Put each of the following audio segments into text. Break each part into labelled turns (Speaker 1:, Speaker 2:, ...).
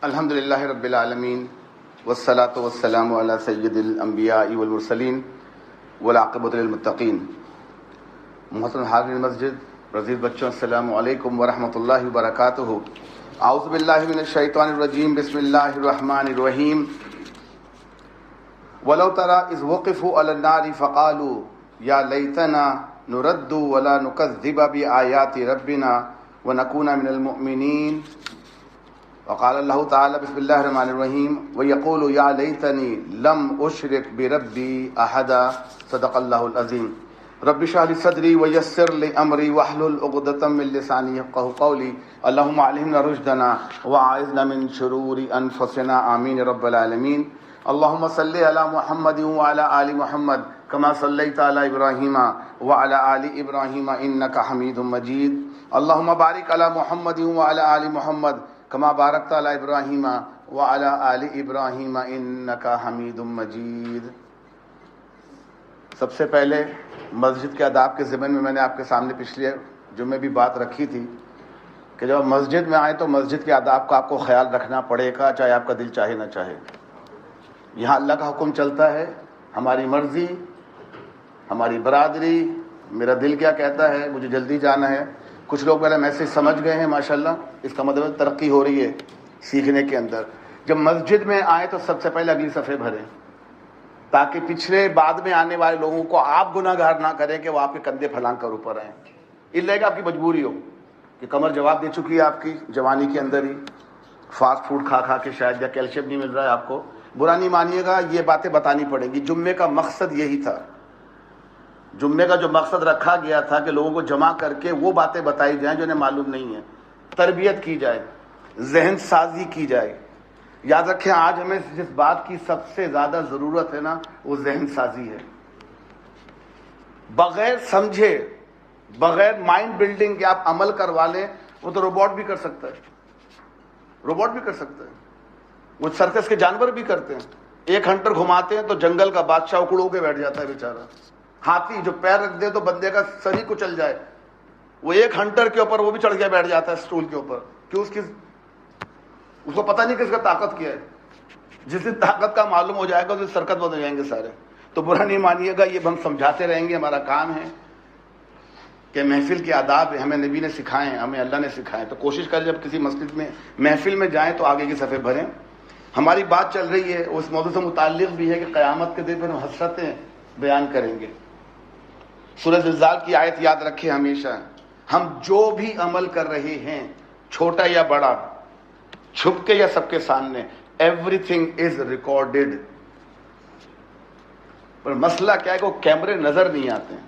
Speaker 1: الحمد للہ رب العالمین والصلاة والسلام علی سید الانبیاء والمرسلین والعاقبۃ للمتقین. محترم حاضرین مسجد، عزیز بچوں، السلام علیکم ورحمۃ اللہ وبرکاتہ. اعوذ باللہ من الشیطان الرجیم، بسم اللہ الرحمن الرحیم. ولو تری اذ وقفوا علی النار فقالوا یا لیتنا نرد ولا نکذب بآیات ربنا ونکون من المؤمنین. وقال اللہ تعالی بسم اللہ الرحمن الرحیم ویقول یا لیتنی لم اشرک بربی احدا. صدق اللہ العظیم. رب اشرح لی صدری ویسر لی امری واحلل عقدۃ من لسانی یفقهوا قولی. اللهم علمنا رشدنا واعذنا من شرور انفسنا آمین رب العالمین. اللهم صل علی محمد وعلى آل محمد كما صليت على ابراہیم وعلى آل ابراہیم انک حمید مجید. اللهم بارک علی محمد وعلى آل محمد کما بارکت علی ابراہیم وعلی آل ابراہیم انک حمید مجید. سب سے پہلے مسجد کے آداب کے ضمن میں نے آپ کے سامنے پچھلے جمعے بھی بات رکھی تھی کہ جب مسجد میں آئیں تو مسجد کے آداب کا آپ کو خیال رکھنا پڑے گا، چاہے آپ کا دل چاہے نہ چاہے. یہاں اللہ کا حکم چلتا ہے، ہماری مرضی، ہماری برادری، میرا دل کیا کہتا ہے، مجھے جلدی جانا ہے. کچھ لوگ میرا میسج سمجھ گئے ہیں ماشاءاللہ، اس کا مطلب ترقی ہو رہی ہے سیکھنے کے اندر. جب مسجد میں آئیں تو سب سے پہلے اگلی صفحے بھریں تاکہ پچھلے بعد میں آنے والے لوگوں کو آپ گناہ گار نہ کریں کہ وہ آپ کے کندھے پھلانگ کر اوپر آئیں. اس لیے کہ آپ کی مجبوری ہو کہ کمر جواب دے چکی ہے آپ کی جوانی کے اندر ہی، فاسٹ فوڈ کھا کھا کے شاید، یا کیلشیم نہیں مل رہا ہے آپ کو. برا نہیں مانیے گا، یہ باتیں بتانی پڑیں گی. جمعے کا مقصد یہی تھا، جمعے کا جو مقصد رکھا گیا تھا کہ لوگوں کو جمع کر کے وہ باتیں بتائی جائیں جو انہیں معلوم نہیں ہیں، تربیت کی جائے، ذہن سازی کی جائے. یاد رکھیں آج ہمیں جس بات کی سب سے زیادہ ضرورت ہے نا، وہ ذہن سازی ہے. بغیر سمجھے، بغیر مائنڈ بلڈنگ کے آپ عمل کروا لیں، وہ تو روبوٹ بھی کر سکتا ہے، روبوٹ بھی کر سکتا ہے. وہ سرکس کے جانور بھی کرتے ہیں. ایک ہنٹر گھماتے ہیں تو جنگل کا بادشاہ اکڑ کے بیٹھ جاتا ہے بیچارہ. ہاتھی جو پیر رکھ دے تو بندے کا سر ہی کچل جائے، وہ ایک ہنٹر کے اوپر وہ بھی چڑھ کے بیٹھ جاتا ہے اسٹول کے اوپر. کیوں؟ اس کو پتہ نہیں کس کا طاقت کیا ہے. جس دن طاقت کا معلوم ہو جائے گا اس دن سرکت بند ہو جائیں گے سارے. تو برا نہیں مانیے گا، یہ ہم سمجھاتے رہیں گے. ہمارا کام ہے کہ محفل کے آداب ہمیں نبی نے سکھائے ہیں، ہمیں اللہ نے سکھائے. تو کوشش کریں جب کسی مسجد میں محفل میں جائیں تو آگے کی صفحے بھریں. ہماری بات چل رہی ہے، اس موضوع سے متعلق بھی ہے کہ قیامت کے دن پھر ہم حسرتیں بیان کریں گے. سورہ زلزال کی آیت یاد رکھیں ہمیشہ. ہم جو بھی عمل کر رہے ہیں، چھوٹا یا بڑا، چھپ کے یا سب کے سامنے، ایوری تھنگ از ریکارڈڈ. پر مسئلہ کیا ہے کہ وہ کیمرے نظر نہیں آتے ہیں.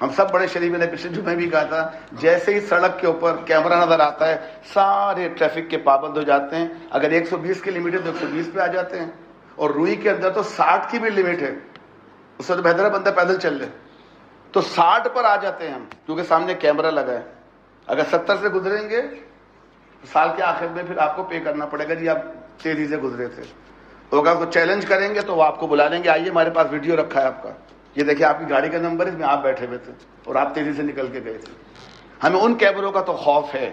Speaker 1: ہم سب بڑے شریف نے پچھلے جمعے بھی کہا تھا، جیسے ہی سڑک کے اوپر کیمرہ نظر آتا ہے سارے ٹریفک کے پابند ہو جاتے ہیں. اگر 120 کی لمٹ ہے تو 120 پہ آ جاتے ہیں، اور روئی کے اندر تو 60 کی بھی لمٹ ہے. اس سے تو بہتر ہے بندہ پیدل چل لے. تو 60 پر آ جاتے ہیں ہم، کیونکہ سامنے کیمرہ لگا ہے. اگر 70 سے گزریں گے تو سال کے آخر میں پھر آپ کو پے کرنا پڑے گا، جی آپ تیزی سے گزرے تھے. تو اگر کو چیلنج کریں گے تو وہ آپ کو بلا لیں گے، آئیے ہمارے پاس ویڈیو رکھا ہے آپ کا، یہ دیکھیں آپ کی گاڑی کا نمبر ہے، اس میں آپ بیٹھے ہوئے تھے اور آپ تیزی سے نکل کے گئے تھے. ہمیں ان کیمروں کا تو خوف ہے،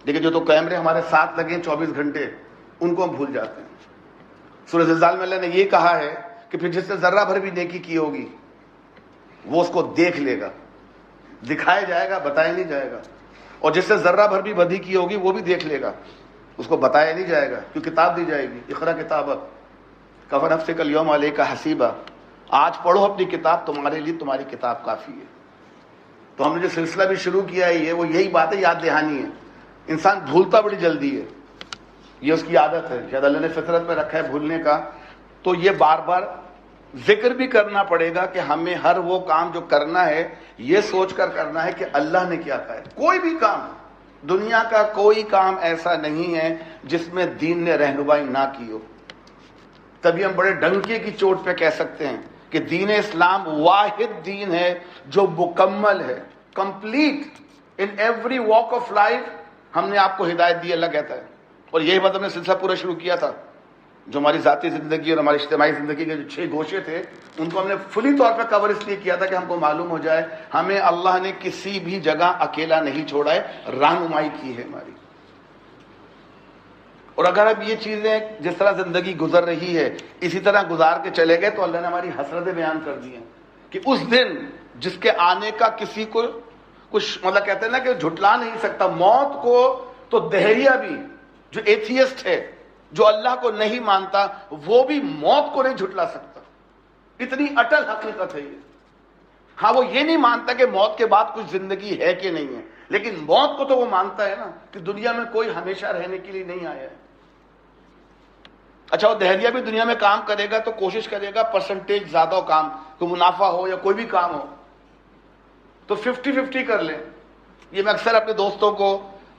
Speaker 1: لیکن جو تو کیمرے ہمارے ساتھ لگے 24 گھنٹے، ان کو ہم بھول جاتے ہیں. سورہ زلزال میں اللہ نے یہ کہا ہے کہ پھر جس نے ذرہ بھر بھی نیکی کی ہوگی وہ اس کو دیکھ لے گا، دکھایا جائے گا، بتایا نہیں جائے گا. اور جس نے ذرہ بھر بھی بدی کی ہوگی وہ بھی دیکھ لے گا، اس کو بتایا نہیں جائے گا، کیوں کتاب دی جائے گی. اقرا کتابک کفی نفسک الیوم علیک حسیبا. آج پڑھو اپنی کتاب، تمہارے لیے تمہاری کتاب کافی ہے. تو ہم نے جو سلسلہ بھی شروع کیا ہے یہ وہ یہی بات ہے، یاد دہانی ہے. انسان بھولتا بڑی جلدی ہے، یہ اس کی عادت ہے، شاید اللہ نے فطرت میں رکھا ہے بھولنے کا. تو یہ بار بار ذکر بھی کرنا پڑے گا کہ ہمیں ہر وہ کام جو کرنا ہے یہ سوچ کر کرنا ہے کہ اللہ نے کیا کہا ہے. کوئی بھی کام، دنیا کا کوئی کام ایسا نہیں ہے جس میں دین نے رہنمائی نہ کی ہو. تبھی ہم بڑے ڈنکے کی چوٹ پہ کہہ سکتے ہیں کہ دین اسلام واحد دین ہے جو مکمل ہے، complete in every walk of life. ہم نے آپ کو ہدایت دی، اللہ کہتا ہے. اور یہی بات ہم نے سلسلہ پورا شروع کیا تھا، جو ہماری ذاتی زندگی اور ہماری اجتماعی زندگی کے جو 6 گوشے تھے ان کو ہم نے فلی طور پہ کور اس لیے کیا تھا کہ ہم کو معلوم ہو جائے ہمیں اللہ نے کسی بھی جگہ اکیلا نہیں چھوڑا ہے، رہنمائی کی ہے ہماری. اور اگر اب یہ چیزیں جس طرح زندگی گزر رہی ہے اسی طرح گزار کے چلے گئے تو اللہ نے ہماری حسرتیں بیان کر دی ہیں کہ اس دن جس کے آنے کا کسی کو کچھ مطلب کہتے ہیں نا کہ جھٹلا نہیں سکتا موت کو، تو دہریہ بھی جو ایتھیسٹ ہے، جو اللہ کو نہیں مانتا، وہ بھی موت کو نہیں جھٹلا سکتا. اتنی اٹل حقیقت ہے یہ. ہاں وہ یہ نہیں مانتا کہ موت کے بعد کچھ زندگی ہے کہ نہیں ہے، لیکن موت کو تو وہ مانتا ہے نا کہ دنیا میں کوئی ہمیشہ رہنے کے لیے نہیں آیا ہے. اچھا وہ دہریہ بھی دنیا میں کام کرے گا تو کوشش کرے گا پرسنٹیج زیادہ ہو، کام کوئی منافع ہو یا کوئی بھی کام ہو تو 50-50 کر لیں. یہ میں اکثر اپنے دوستوں کو،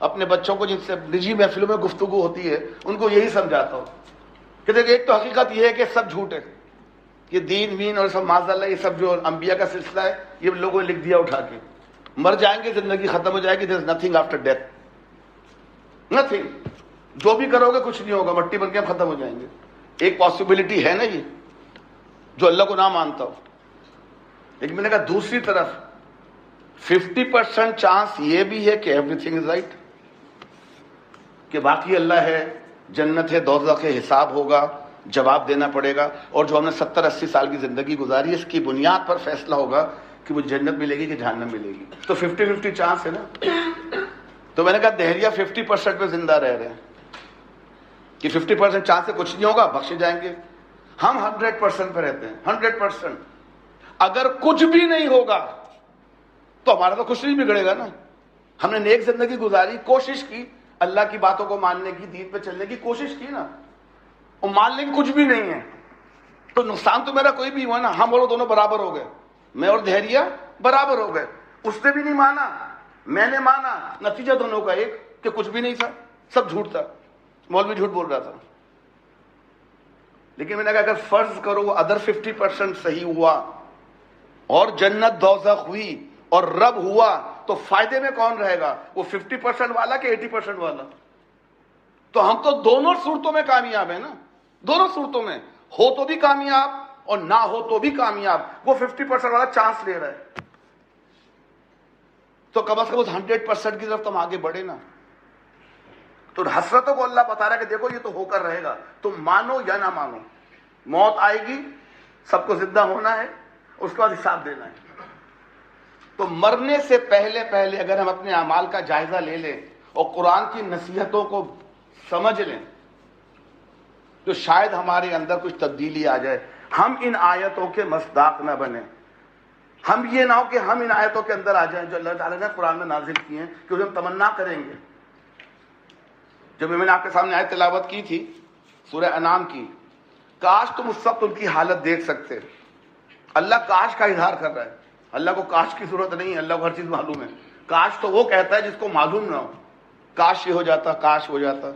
Speaker 1: اپنے بچوں کو جن سے نجی محفلوں میں گفتگو ہوتی ہے ان کو یہی سمجھاتا ہوں کہ دیکھ ایک تو حقیقت یہ ہے کہ سب جھوٹ ہے، یہ دین وین اور سب معاذ اللہ، یہ سب جو انبیاء کا سلسلہ ہے یہ لوگوں نے لکھ دیا اٹھا کے. مر جائیں گے، زندگی ختم ہو جائے گی، there is nothing after death, nothing. جو بھی کرو گے کچھ نہیں ہوگا، مٹی بن کے ہم ختم ہو جائیں گے. ایک پاسبلٹی ہے نا یہ، جو اللہ کو نہ مانتا ہو. لیکن میں نے کہا دوسری طرف 50% چانس یہ بھی ہے کہ ایوری تھنگ از رائٹ، کہ باقی اللہ ہے، جنت ہے، دوزخ ہے، حساب ہوگا، جواب دینا پڑے گا، اور جو ہم نے 70-80 سال کی زندگی گزاری ہے اس کی بنیاد پر فیصلہ ہوگا کہ وہ جنت ملے گی کہ جہنم ملے گی. تو 50-50 چانس ہے نا. تو میں نے کہا دہریہ 50% پہ زندہ رہ رہے ہیں کہ 50% چانس سے کچھ نہیں ہوگا، بخشے جائیں گے. ہم 100% پہ رہتے ہیں، 100%. اگر کچھ بھی نہیں ہوگا تو ہمارا تو کچھ نہیں بگڑے گا نا. ہم نے نیک زندگی گزاری، کوشش کی اللہ کی باتوں کو ماننے کی، دین پہ چلنے کی کوشش کی نا، اور مان لیں کچھ بھی نہیں ہے تو نقصان تو میرا کوئی بھی ہوا نا. ہم اور وہ دونوں برابر ہو گئے، میں اور دہریہ برابر ہو گئے. اس نے بھی نہیں مانا، میں نے مانا، نتیجہ دونوں کا ایک کہ کچھ بھی نہیں تھا، سب جھوٹ تھا، مولوی جھوٹ بول رہا تھا. لیکن میں نے کہا اگر فرض کرو وہ ادر 50% صحیح ہوا اور جنت دوزخ ہوئی اور رب ہوا تو فائدے میں کون رہے گا؟ وہ 50% والا کہ 80% والا؟ تو ہم تو دونوں صورتوں میں کامیاب ہیں نا. دونوں صورتوں میں ہو تو بھی کامیاب اور نہ ہو تو بھی کامیاب. وہ 50% والا چانس لے رہا ہے تو کم از کم اس 100% کی طرف تم آگے بڑھے نا. تو حسرتوں کو اللہ بتا رہا ہے کہ دیکھو یہ تو ہو کر رہے گا، تم مانو یا نہ مانو. موت آئے گی، سب کو زندہ ہونا ہے، اس کے بعد حساب دینا ہے. تو مرنے سے پہلے اگر ہم اپنے اعمال کا جائزہ لے لیں اور قرآن کی نصیحتوں کو سمجھ لیں تو شاید ہمارے اندر کچھ تبدیلی آ جائے. ہم ان آیتوں کے مصداق نہ بنیں. ہم یہ نہ ہو کہ ہم ان آیتوں کے اندر آ جائیں جو اللہ تعالیٰ نے قرآن میں نازل کی ہیں کہ ہم تمنا کریں گے. جب میں نے آپ کے سامنے آیت تلاوت کی تھی سورہ انعام کی، کاش تم اس وقت ان کی حالت دیکھ سکتے. اللہ کاش کا اظہار کر رہا ہے. اللہ کو کاش کی ضرورت نہیں ہے، اللہ کو ہر چیز معلوم ہے. کاش تو وہ کہتا ہے جس کو معلوم نہ ہو. کاش یہ ہو جاتا، کاش ہو جاتا.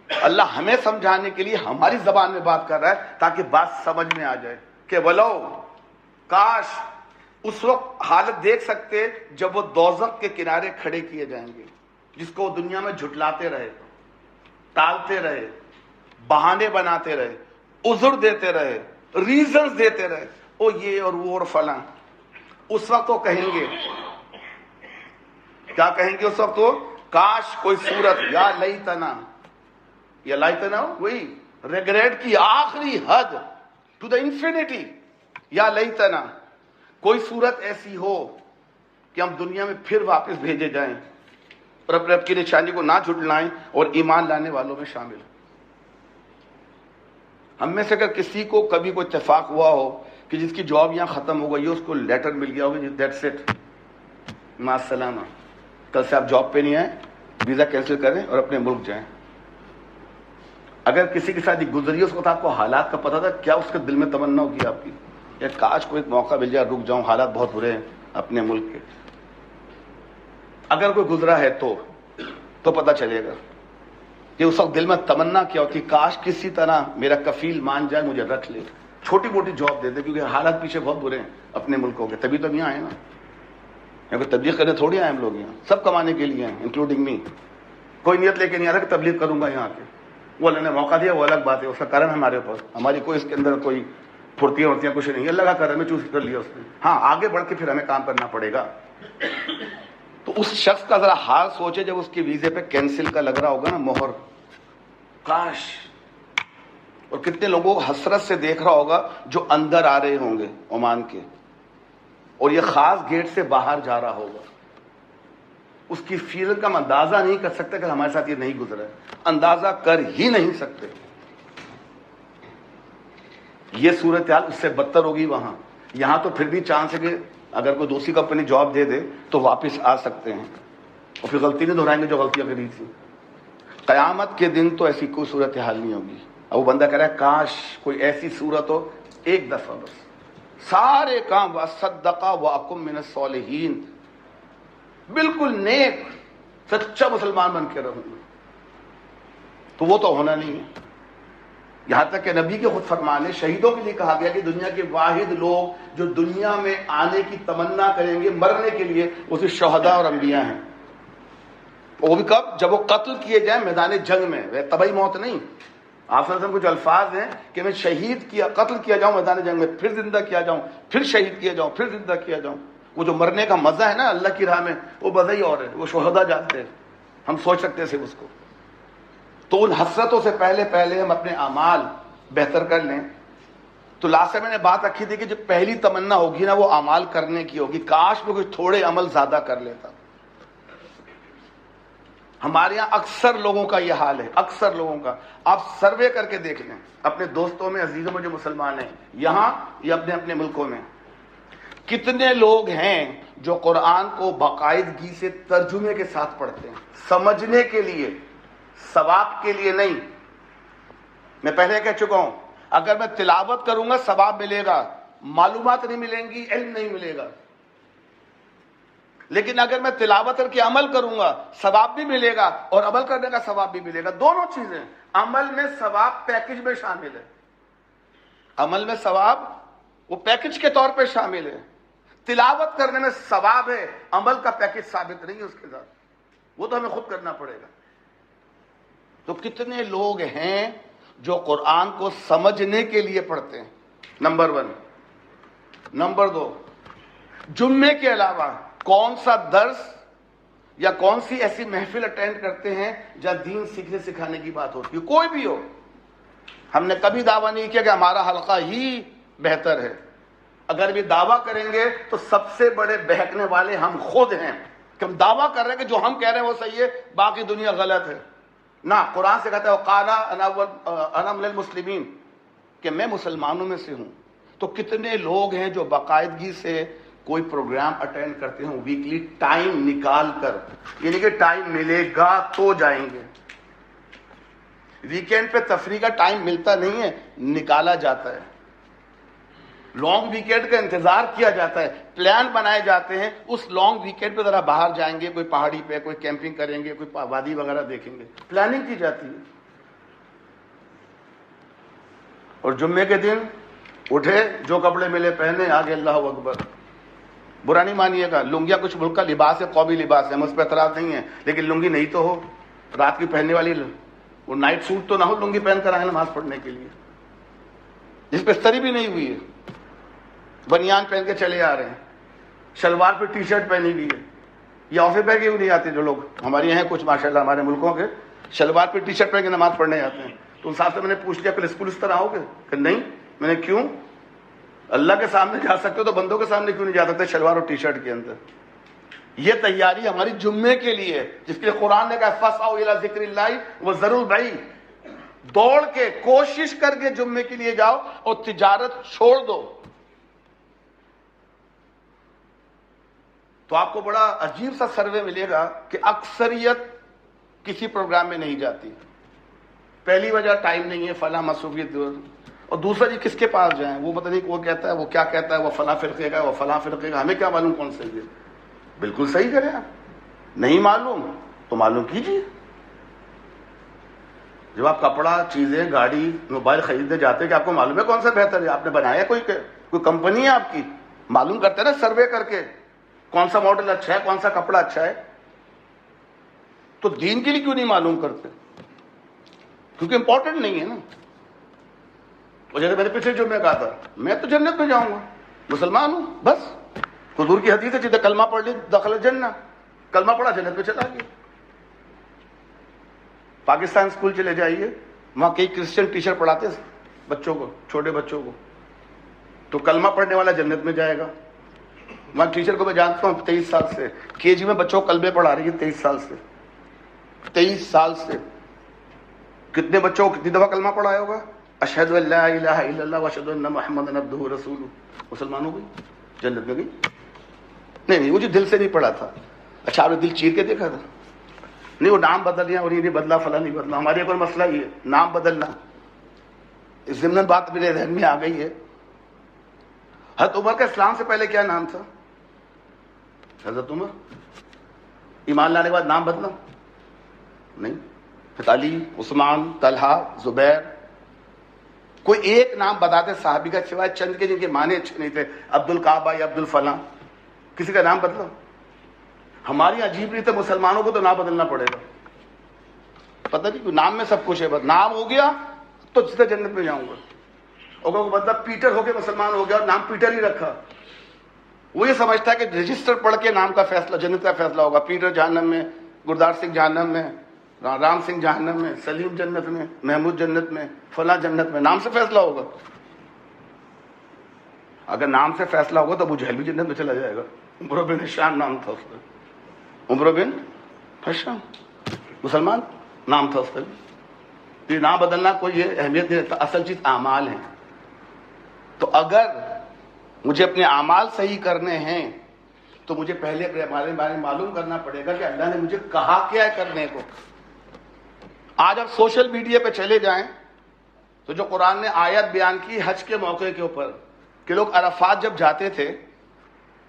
Speaker 1: اللہ ہمیں سمجھانے کے لیے ہماری زبان میں بات کر رہا ہے تاکہ بات سمجھ میں آ جائے کہ ولو کاش اس وقت حالت دیکھ سکتے جب وہ دوزخ کے کنارے کھڑے کیے جائیں گے، جس کو وہ دنیا میں جھٹلاتے رہے، ٹالتے رہے، بہانے بناتے رہے، عذر دیتے رہے، ریزنز دیتے رہے، او یہ اور وہ اور فلاں. اس وقت وہ کہیں گے، کیا کہیں گے اس وقت وہ؟ کاش کوئی صورت، یا لیتنا، یا لیتنا وہی ریگریٹ کی آخری حد، ٹو دا انفینٹی. یا لیتنا، کوئی صورت ایسی ہو کہ ہم دنیا میں پھر واپس بھیجے جائیں اور اپنے رب کی نشانی کو نہ جھٹلائیں اور ایمان لانے والوں میں شامل. ہم میں سے اگر کسی کو کبھی کوئی اتفاق ہوا ہو کہ جس کی جاب یہاں ختم ہو گئی، اس کو لیٹر مل گیا ہوگا دیٹس اٹ، مع السلامہ، کل سے آپ جاب پہ نہیں آئیں، ویزا کینسل کریں اور اپنے ملک جائیں. اگر کسی کے ساتھ گزری اس وقت آپ کو حالات کا پتہ تھا، کیا اس کے دل میں تمنا ہوگی آپ کی یا کاش کو ایک موقع مل جائے، رک جاؤں، حالات بہت برے ہیں اپنے ملک کے. اگر کوئی گزرا ہے تو پتہ چلے گا کہ اس وقت دل میں تمنا کیا ہوتی، کاش کسی طرح میرا کفیل مان جائے، مجھے رکھ لے، چھوٹی موٹی جاب دے دے، کیونکہ حالات پیچھے بہت برے ہیں اپنے ملکوں کے. تبھی تو یہاں آئے نا، یہاں کوئی تبلیغ کرنے تھوڑی آئے ہم لوگ، یہاں سب کمانے کے لیے ہیں، انکلوڈنگ می. کوئی نیت لے کے نہیں آ رہا کہ تبلیغ کروں گا یہاں کے. وہ اللہ نے موقع دیا، وہ الگ بات ہے، اس کا کرم ہے ہمارے اوپر. ہماری کوئی اس کے اندر کوئی پھرتیاں ورتیاں کچھ نہیں، اللہ کا کرم ہے، چوز کر لیا اس نے. ہاں آگے بڑھ کے پھر ہمیں کام کرنا پڑے گا. تو اس شخص کا ذرا حال سوچے جب اس کے ویزے پہ کینسل کا لگ رہا ہوگا نا مہر، کاش. اور کتنے لوگوں کو حسرت سے دیکھ رہا ہوگا جو اندر آ رہے ہوں گے عمان کے, اور یہ خاص گیٹ سے باہر جا رہا ہوگا. اس کی فیلنگ کا ہم اندازہ نہیں کر سکتے کہ ہمارے ساتھ یہ نہیں گزرا ہے, اندازہ کر ہی نہیں سکتے. یہ صورتحال اس سے بدتر ہوگی وہاں. یہاں تو پھر بھی چانس ہے کہ اگر کوئی دوسری کمپنی جاب دے دے تو واپس آ سکتے ہیں, اور پھر غلطی نہیں دہرائیں گے جو غلطیاں کری تھی. قیامت کے دن تو ایسی کوئی صورتحال نہیں ہوگی. اب وہ بندہ کہہ رہا ہے کاش کوئی ایسی صورت ہو ایک دفعہ بس, سارے کام وَصَدَّقَ وَأَكُن مِّنَ الصَّالِحِينَ, بالکل نیک سچا مسلمان بن کے رہوں گا. تو وہ تو ہونا نہیں ہے. یہاں تک کہ نبی کے خود فرمان ہے, شہیدوں کے لیے کہا گیا کہ دنیا کے واحد لوگ جو دنیا میں آنے کی تمنا کریں گے مرنے کے لیے وہ صرف شہداء اور انبیاء ہیں. وہ بھی کب؟ جب وہ قتل کیے جائیں میدان جنگ میں, وہ طبعی موت نہیں. آپ صلی اللہ علیہ وسلم کچھ الفاظ ہیں کہ میں شہید کیا, قتل کیا جاؤں میدان جنگ میں, پھر زندہ کیا جاؤں, پھر شہید کیا جاؤں, پھر زندہ کیا جاؤں. وہ جو مرنے کا مزہ ہے نا اللہ کی راہ میں, وہ مزہ ہی اور ہے. وہ شہداء جانتے ہیں, ہم سوچ سکتے ہیں صرف اس کو. تو ان حسرتوں سے پہلے ہم اپنے اعمال بہتر کر لیں. تو لاسٹ میں نے بات رکھی تھی کہ جو پہلی تمنا ہوگی نا وہ اعمال کرنے کی ہوگی. کاش میں کوئی تھوڑے عمل زیادہ کر لیتا. ہمارے یہاں اکثر لوگوں کا یہ حال ہے, اکثر لوگوں کا. آپ سروے کر کے دیکھ لیں اپنے دوستوں میں, عزیزوں میں جو مسلمان ہیں یہاں یا اپنے اپنے ملکوں میں, کتنے لوگ ہیں جو قرآن کو باقاعدگی سے ترجمے کے ساتھ پڑھتے ہیں, سمجھنے کے لیے, ثواب کے لیے نہیں. میں پہلے کہہ چکا ہوں اگر میں تلاوت کروں گا ثواب ملے گا, معلومات نہیں ملیں گی, علم نہیں ملے گا. لیکن اگر میں تلاوت کر کے عمل کروں گا ثواب بھی ملے گا اور عمل کرنے کا ثواب بھی ملے گا. دونوں چیزیں. عمل میں ثواب پیکج میں شامل ہے, عمل میں ثواب وہ پیکج کے طور پہ شامل ہے. تلاوت کرنے میں ثواب ہے, عمل کا پیکج ثابت نہیں ہے اس کے ساتھ, وہ تو ہمیں خود کرنا پڑے گا. تو کتنے لوگ ہیں جو قرآن کو سمجھنے کے لیے پڑھتے ہیں, نمبر 1. نمبر 2, جمعے کے علاوہ کون سا درس یا کون سی ایسی محفل اٹینڈ کرتے ہیں جہاں دین سیکھنے سکھانے کی بات ہوتی ہے, کوئی بھی ہو. ہم نے کبھی دعویٰ نہیں کیا کہ ہمارا حلقہ ہی بہتر ہے. اگر بھی دعویٰ کریں گے تو سب سے بڑے بہکنے والے ہم خود ہیں کہ ہم دعویٰ کر رہے ہیں کہ جو ہم کہہ رہے ہیں وہ صحیح ہے, باقی دنیا غلط ہے. نہ, قرآن سے کہتا ہے وقال انا من المسلمین, کہ میں مسلمانوں میں سے ہوں. تو کتنے لوگ ہیں جو باقاعدگی سے کوئی پروگرام اٹینڈ کرتے ہیں ویکلی ٹائم نکال کر, یعنی کہ ٹائم ملے گا تو جائیں گے. ویکینڈ پہ تفریح کا ٹائم ملتا نہیں ہے, نکالا جاتا ہے. لانگ ویکینڈ کا انتظار کیا جاتا ہے, پلان بنائے جاتے ہیں اس لانگ ویکینڈ پہ ذرا باہر جائیں گے, کوئی پہاڑی پہ, کوئی کیمپنگ کریں گے, کوئی وادی وغیرہ دیکھیں گے, پلاننگ کی جاتی ہے. اور جمعے کے دن اٹھے, جو کپڑے ملے پہنے, آگے اللہ اکبر. برا نہیں مانیے گا, لنگیاں کچھ ملک کا لباس ہے, قومی لباس ہے, ہم اس پہ اعتراض نہیں ہے, لیکن لنگی نہیں تو ہو رات کی پہننے والی, وہ نائٹ سوٹ تو نہ ہو لنگی پہن کر آئے نماز پڑھنے کے لیے, جس پہ استری بھی نہیں ہوئی ہے, بنیان پہن کے چلے آ رہے ہیں, شلوار پہ ٹی شرٹ پہنی ہوئی ہے. یہ آفس پہ کیوں نہیں آتے جو لوگ ہمارے یہاں کچھ ماشاءاللہ ہمارے ملکوں کے شلوار پہ ٹی شرٹ پہن کے نماز پڑھنے جاتے ہیں. تو ان صاحب سے میں نے پوچھ لیا پھر اسکول اس طرح آؤ گے, کہ نہیں. میں نے کیوں؟ اللہ کے سامنے جا سکتے ہو تو بندوں کے سامنے کیوں نہیں جا سکتے شلوار اور ٹی شرٹ کے اندر؟ یہ تیاری ہماری جمعے کے لیے, جس کے لیے قرآن نے کہا فَاسْعَوْا إِلَىٰ ذِكْرِ اللَّهِ وَذَرُوا الْبَيْعَ, دوڑ کے کوشش کر کے جمعے کے لیے جاؤ اور تجارت چھوڑ دو. تو آپ کو بڑا عجیب سا سروے ملے گا کہ اکثریت کسی پروگرام میں نہیں جاتی. پہلی وجہ ٹائم نہیں ہے, فلاں مصروفیت, اور دوسرا جی کس کے پاس جائیں, وہ پتہ نہیں وہ کہتا ہے, وہ کیا کہتا ہے, وہ فلاں فرقے کا, وہ فلاں فرقے کا, ہمیں کیا معلوم کون صحیح ہے. بالکل صحیح کریں آپ, نہیں معلوم تو معلوم کیجیے. جب آپ کپڑا, چیزیں, گاڑی, موبائل خریدنے جاتے ہیں کہ آپ کو معلوم ہے کون سا بہتر ہے, آپ نے بنایا کوئی کمپنی ہے آپ کی, معلوم کرتے ہیں نا سروے کر کے کون سا ماڈل اچھا ہے, کون سا کپڑا اچھا ہے. تو دین کے لیے کیوں نہیں معلوم کرتے؟ کیونکہ امپورٹنٹ نہیں ہے نا. اور جیسے میں نے پچھلے جمعے کہا تھا, میں تو جنت میں جاؤں گا, مسلمان ہوں بس. حضور کی حدیث ہے جتنے کلمہ پڑھ لی دخل جنہ, کلمہ پڑھا جنت میں چلا گیا. پاکستان اسکول چلے جائیے, وہاں کئی کرسچن ٹیچر پڑھاتے بچوں کو, چھوٹے بچوں کو, تو کلمہ پڑھنے والا جنت میں جائے گا. وہاں ٹیچر کو میں جانتا ہوں 23 سال سے KG میں بچوں کو کلمے پڑھا رہی ہے. 23 سال سے کتنے بچوں کو کتنی دفعہ کلمہ پڑھایا ہوگا؟ اشہد ان لا الہ الا اللہ واشہد ان محمد عبدہ ورسولہ. مسلمان ہو گئی, جنت میں گئی. نہیں مجھے دل سے نہیں پڑھا تھا. اچھا آپ نے دل چیر کے دیکھا تھا؟ نہیں, وہ نام بدل لیا اور یہ نہیں بدلا, فلاں نہیں بدلا. ہمارے ایک اور مسئلہ یہ ہے نام بدلنا. اس ضمن بات میرے ذہن میں آ گئی ہے, حضرت عمر کا اسلام سے پہلے کیا نام تھا؟ حضرت عمر ایمان لانے کے بعد نام بدلا نہیں. علی, عثمان, طلحہ, زبیر, کوئی ایک نام بتاتے صحابی کا سوائے چند کے جن کے معنی اچھے نہیں تھے, عبد الکعبہ یا عبد الفلاں, کسی کا نام بدلا؟ ہماری عجیب نہیں تھے, مسلمانوں کو تو نام بدلنا پڑے گا. پتہ نہیں نام میں سب کچھ ہے, بس نام ہو گیا تو سیدھا جنت میں جاؤں گا. اور مطلب پیٹر ہو کے مسلمان ہو گیا اور نام پیٹر ہی رکھا, وہ یہ سمجھتا ہے کہ رجسٹر پڑھ کے نام کا فیصلہ, جنت کا فیصلہ ہوگا. پیٹر جہنم میں, گردار سنگھ جہنم میں, رام سنگھ جہنم میں, سلیم جنت میں, محمود جنت میں, فلاں جنت میں. نام سے فیصلہ ہوگا. اگر نام سے فیصلہ ہوگا تو ابو جہل بھی جنت میں چلا جائے گا. عمر بن ہشام نام تھا اس کا, عمر بن ہشام, مسلمان نام تھا اس کا. یہ نام بدلنا کوئی یہ اہمیت نہیں رکھتا, اصل چیز اعمال ہیں. تو اگر مجھے اپنے اعمال صحیح کرنے ہیں تو مجھے پہلے اپنے بارے میں معلوم کرنا پڑے گا کہ اللہ نے مجھے کہا کیا ہے کرنے کو. آج آپ سوشل میڈیا پہ چلے جائیں تو جو قرآن نے آیت بیان کی حج کے موقع کے اوپر کہ لوگ عرفات جب جاتے تھے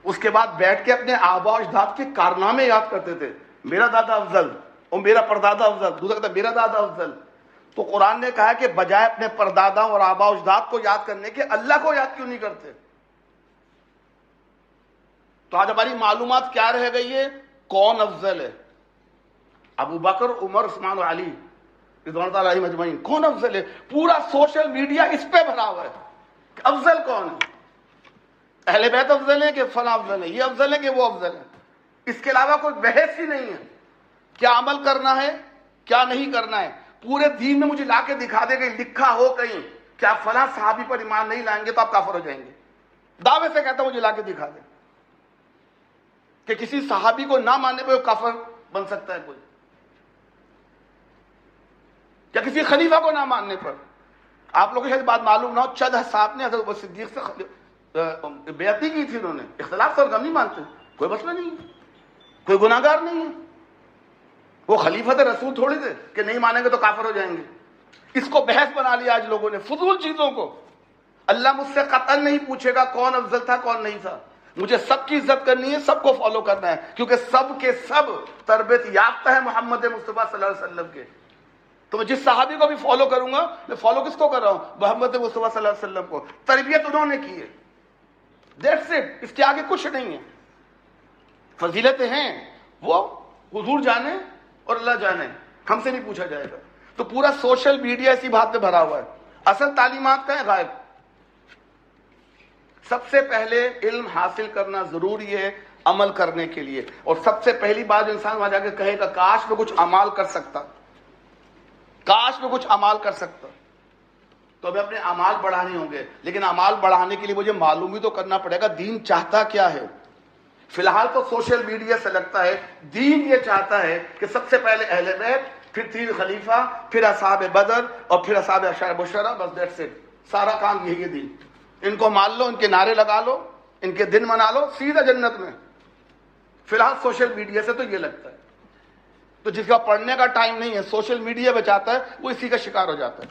Speaker 1: اس کے بعد بیٹھ کے اپنے آبا و اجداد کے کارنامے یاد کرتے تھے. میرا دادا افضل اور میرا پردادا افضل, دوسرا کہتا میرا دادا افضل. تو قرآن نے کہا کہ بجائے اپنے پردادا اور آبا و اجداد کو یاد کرنے کے اللہ کو یاد کیوں نہیں کرتے؟ تو آج ہماری معلومات کیا رہ گئی ہے؟ کون افضل ہے؟ ابو بکر, عمر, عثمان اور علی رضوان اللہ علیہم اجمعین, کون افضل ہے؟ پورا سوشل میڈیا اس پہ بھرا ہوا ہے کہ افضل کون ہے. اہل بیت افضل ہے کہ فلاں افضل ہے, یہ افضل ہے کہ وہ افضل ہے. اس کے علاوہ کوئی بحث ہی نہیں ہے. کیا عمل کرنا ہے, کیا نہیں کرنا ہے. پورے دین میں مجھے لا کے دکھا دے کہ لکھا ہو کہیں کہ آپ فلاں صحابی پر ایمان نہیں لائیں گے تو آپ کافر ہو جائیں گے. دعوے سے کہتا ہوں مجھے لا کے دکھا دے کہ کسی صحابی کو نہ ماننے پہ وہ کافر بن سکتا ہے کوئی, یا کسی خلیفہ کو نہ ماننے پر. آپ لوگوں کو شاید بات معلوم نہ ہو, چند صاحب نے حضرت صدیق سے بیعتی کی تھی, انہوں نے اختلاف سے ہم نہیں مانتے, کوئی مسئلہ نہیں ہے, کوئی گناہ گار نہیں ہے. وہ خلیفت رسول تھوڑی تھے کہ نہیں مانیں گے تو کافر ہو جائیں گے. اس کو بحث بنا لیا آج لوگوں نے, فضول چیزوں کو. اللہ مجھ سے قطعاً نہیں پوچھے گا کون افضل تھا کون نہیں تھا. مجھے سب کی عزت کرنی ہے, سب کو فالو کرنا ہے, کیونکہ سب کے سب تربیت یافتہ ہے محمد مصطفیٰ صلی اللہ علیہ وسلم کے. تو میں جس صحابی کو بھی فالو کروں گا, میں فالو کس کو کر رہا ہوں؟ محمد مصطفیٰ صلی اللہ علیہ وسلم کو. تربیت انہوں نے کی ہے, دیٹس اٹ. اس کے آگے کچھ نہیں ہے. فضیلتیں ہیں وہ حضور جانے اور اللہ جانے, ہم سے نہیں پوچھا جائے گا. تو پورا سوشل میڈیا اسی بات پہ بھرا ہوا ہے. اصل تعلیمات کا ہے غائب. سب سے پہلے علم حاصل کرنا ضروری ہے عمل کرنے کے لیے, اور سب سے پہلی بات انسان وہاں جا کے کہے گا کاش میں کچھ اعمال کر سکتا, کاش میں کچھ اعمال کر سکتا. تو ہمیں اپنے اعمال بڑھانے ہوں گے, لیکن اعمال بڑھانے کے لیے مجھے معلوم بھی تو کرنا پڑے گا دین چاہتا کیا ہے. فی الحال تو سوشل میڈیا سے لگتا ہے دین یہ چاہتا ہے کہ سب سے پہلے اہل بیت, پھر 3 خلیفہ, پھر اصحاب بدر اور پھر اصحاب عشرہ مبشرہ, بس دیٹس اٹ. سارا کام یہی ہے دین. ان کو مان لو, ان کے نعرے لگا لو, ان کے دن منا لو, سیدھا جنت میں. فی الحال سوشل میڈیا سے تو یہ لگتا ہے. تو جس کا پڑھنے کا ٹائم نہیں ہے سوشل میڈیا پہ جاتا ہے, وہ اسی کا شکار ہو جاتا ہے.